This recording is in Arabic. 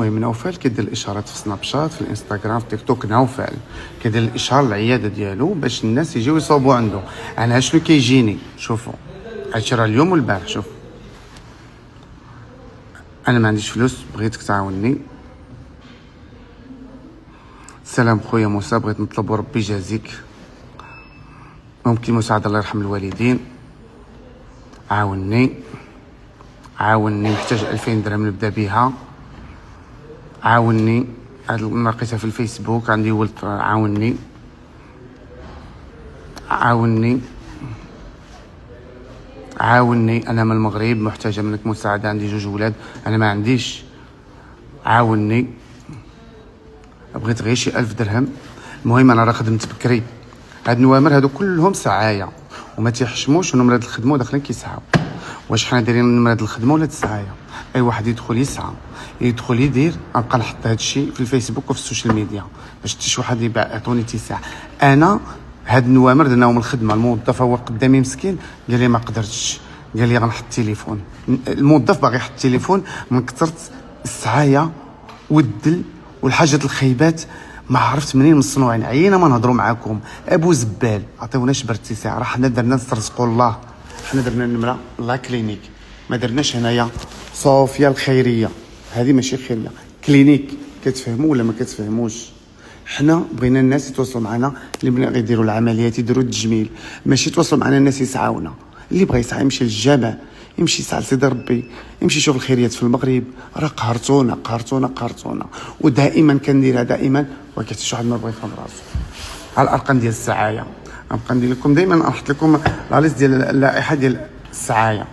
المهم نوفل كيدير الاشارات في سناب شات، في الانستغرام، في تيك توك. نوفل كيدير الاشهار العياده ديالو باش الناس يجيو يصوبوا عنده. انا شنو كيجيني؟ شوفوا هادشي راه اليوم والبارح. شوف انا ما عنديش فلوس، بغيتك تعاوني. سلام خويا موسى، بغيت نطلب وربي يجازيك، ممكن مساعدة، الله يرحم الوالدين، عاوني محتاج 2000 درهم نبدا بها، عاوني. هاد لقيتها في الفيسبوك، عندي ولد، عاوني انا من المغرب، محتاجه منك مساعده، عندي 2 ولاد، انا ما عنديش، عاوني. بغيت غير شي 1000 درهم. المهم انا راه خدمت بكري، هاد النوامر هادو كلهم سعايه وما تيحشموش، ونمرة الخدمه وداخلين كيسعاو. واش حنا دايرين نمرة الخدمه ولا السعايه؟ اي واحد يدخل يسعى، يدخل يدير. غنبقى نحط هادشي في الفيسبوك وفي السوشيال ميديا باش شي واحد يعطوني اتساع. انا هاد النوامر درناهم الخدمه. الموظف هو قدامي مسكين، قال لي ما قدرتش، قال لي غنحط التليفون. الموظف باغي يحط التليفون من كثرة السعايه والدل والحاجات الخيبات. ما عرفت منين مصنوعين. عينا ما نهضروا معاكم ابو زبال، عطيوناش برتساع. راه حنا درنا نسترزقوا الله، حنا درنا النمره لا كلينيك، ما درناش هنايا صوفيا الخيريه. هذه ماشي خيريه، كلينيك. كتفهموا ولا ما كتفهموش؟ حنا بغينا الناس يتواصلوا معنا، اللي بغينا يديروا العمليات، يديروا التجميل، ماشي يتواصلوا معنا الناس يسعاونا. اللي بغى يسعى يمشي للجامع، يمشي يسعى لسيدي ربي، يمشي يشوف الخيريات في المغرب. راه قهرتونا، ودائما كنديرها دائما، ولكن حتى شي واحد ما بغى يفهم راسو. على الارقام ديال السعايه غنبقى ندير لكم دائما، نحط لكم لا ليست ديال اللائحه ديال السعايه.